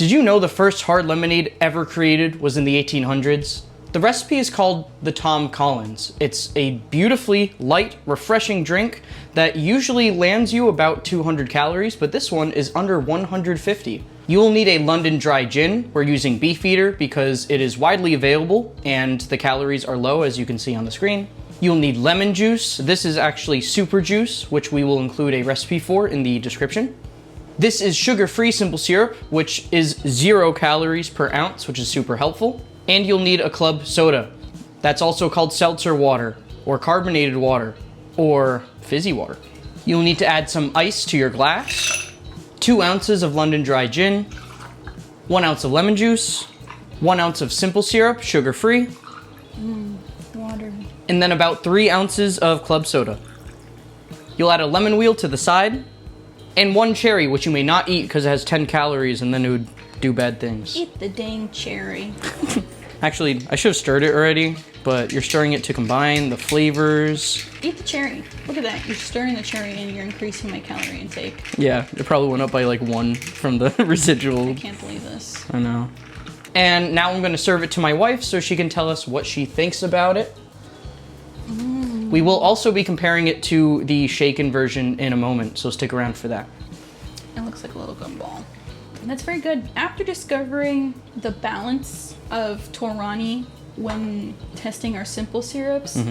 Did you know the first hard lemonade ever created was in the 1800s? The recipe is called the Tom Collins. It's a beautifully light, refreshing drink that usually lands you about 200 calories, but this one is under 150. You will need a London dry gin. We're using Beefeater because it is widely available and the calories are low, as you can see on the screen. You'll need lemon juice. This is actually super juice, which we will include a recipe for in the description. This is sugar-free simple syrup, which is 0 calories per ounce, which is super helpful. And you'll need a club soda. That's also called seltzer water, or carbonated water, or fizzy water. You'll need to add some ice to your glass, 2 ounces of London dry gin, 1 ounce of lemon juice, 1 ounce of simple syrup, sugar-free, Water. and then about 3 ounces of club soda. You'll add a lemon wheel to the side, and 1 cherry, which you may not eat because it has 10 calories and then it would do bad things. Eat the dang cherry. Actually, I should have stirred it already, but you're stirring it to combine the flavors. Eat the cherry. Look at that. You're stirring the cherry and you're increasing my calorie intake. Yeah, it probably went up by like 1 from the residual. I can't believe this. I know. And now I'm going to serve it to my wife so she can tell us what she thinks about it. We will also be comparing it to the shaken version in a moment, so stick around for that. It looks like a little gumball. That's very good. After discovering the balance of Torani when testing our simple syrups,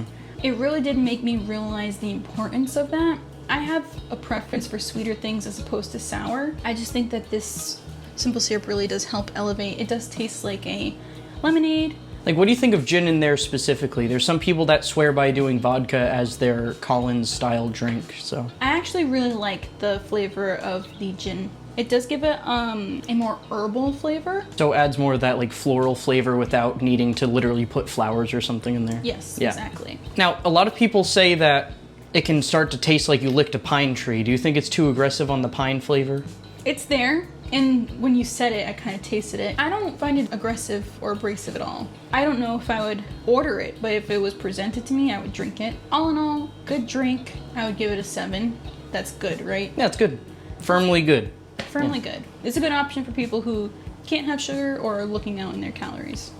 it really did make me realize the importance of that. I have a preference for sweeter things as opposed to sour. I just think that this simple syrup really does help elevate. It does taste like a lemonade. Like, what do you think of gin in there specifically? There's some people that swear by doing vodka as their Collins style drink, so. I actually really like the flavor of the gin. It does give it a more herbal flavor. So it adds more of that like floral flavor without needing to literally put flowers or something in there. Yes, Yeah. exactly. Now, a lot of people say that it can start to taste like you licked a pine tree. Do you think it's too aggressive on the pine flavor? It's there, and when you said it, I kind of tasted it. I don't find it aggressive or abrasive at all. I don't know if I would order it, but if it was presented to me, I would drink it. All in all, good drink. I would give it a 7. That's good, right? Yeah, it's good. Firmly good. Firmly good. It's a good option for people who can't have sugar or are looking out in their calories.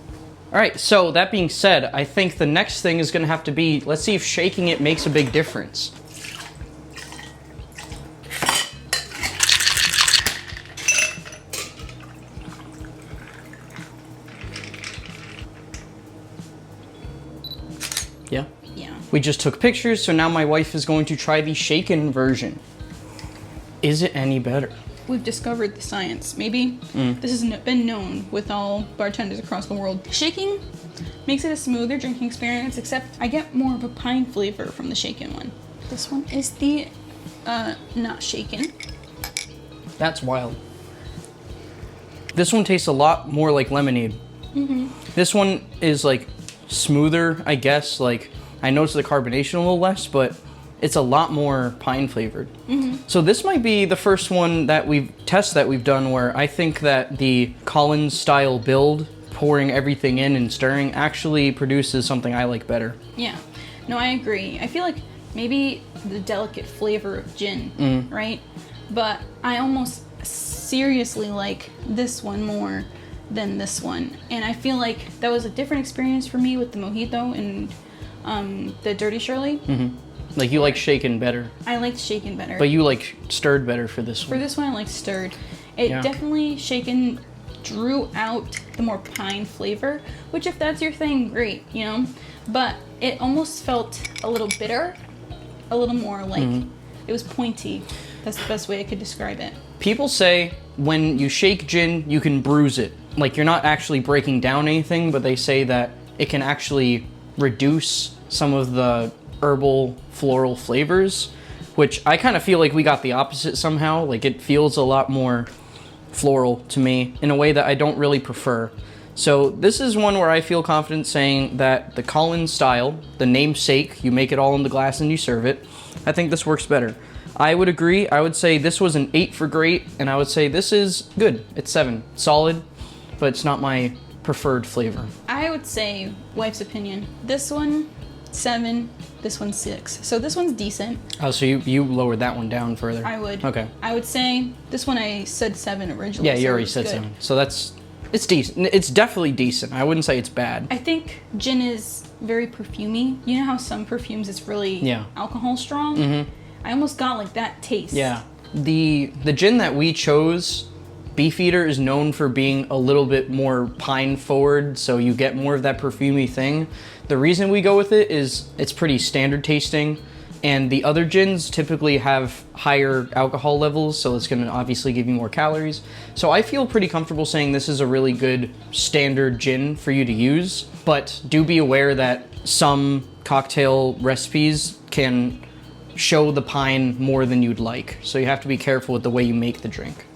All right, so that being said, I think the next thing is going to have to be, let's see if shaking it makes a big difference. Yeah? Yeah. We just took pictures, so now my wife is going to try the shaken version. Is it any better? We've discovered the science. Maybe this has been known with all bartenders across the world. Shaking makes it a smoother drinking experience, except I get more of a pine flavor from the shaken one. This one is the not shaken. That's wild. This one tastes a lot more like lemonade. This one is like smoother, I guess. Like, I noticed the carbonation a little less, but it's a lot more pine flavored. So this might be the first one that we've done where I think that the Collins style build, pouring everything in and stirring, actually produces something I like better. Yeah. No, I agree. I feel like maybe the delicate flavor of gin, right? But I almost seriously like this one more than this one. And I feel like that was a different experience for me with the mojito and the Dirty Shirley. Like, you like shaken better, I liked shaken better. but you like stirred better for this For one. this one, I liked stirred. It Yeah. definitely shaken drew out the more pine flavor, which if that's your thing, great, you know? But it almost felt a little bitter, a little more like, it was pointy. That's the best way I could describe it. People say when you shake gin, you can bruise it. Like, you're not actually breaking down anything, but they say that it can actually reduce some of the herbal floral flavors, which I kind of feel like we got the opposite somehow. Like, it feels a lot more floral to me in a way that I don't really prefer. So this is one where I feel confident saying that the Collins style, the namesake, you make it all in the glass and you serve it, I think this works better. I would agree. I would say this was an 8 for great, and I would say this is good. It's 7. Solid, but it's not my preferred flavor. I would say, wife's opinion, this one 7. This one's 6. So this one's decent. Oh, so you lowered that one down further. I would. Okay. I would say this one I said 7 originally. Yeah, you so already it's said good. 7. So it's decent. It's definitely decent. I wouldn't say it's bad. I think gin is very perfumey. You know how some perfumes it's really alcohol strong? Mm-hmm. I almost got like that taste. Yeah. The gin that we chose, Beefeater, is known for being a little bit more pine forward, so you get more of that perfumey thing. The reason we go with it is it's pretty standard tasting, and the other gins typically have higher alcohol levels, so it's going to obviously give you more calories. So I feel pretty comfortable saying this is a really good standard gin for you to use, but do be aware that some cocktail recipes can show the pine more than you'd like, so you have to be careful with the way you make the drink.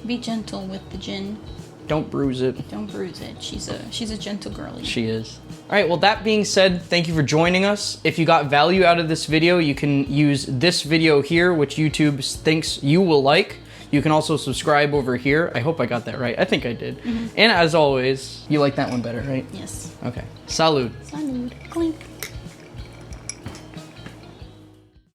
Be gentle with the gin. Don't bruise it. Don't bruise it. She's a gentle girlie. She is. All right, well, that being said, thank you for joining us. If you got value out of this video, you can use this video here, which YouTube thinks you will like. You can also subscribe over here. I hope I got that right. I think I did. And as always, you like that one better, right? Yes. Okay. Salud. Salud. Clink.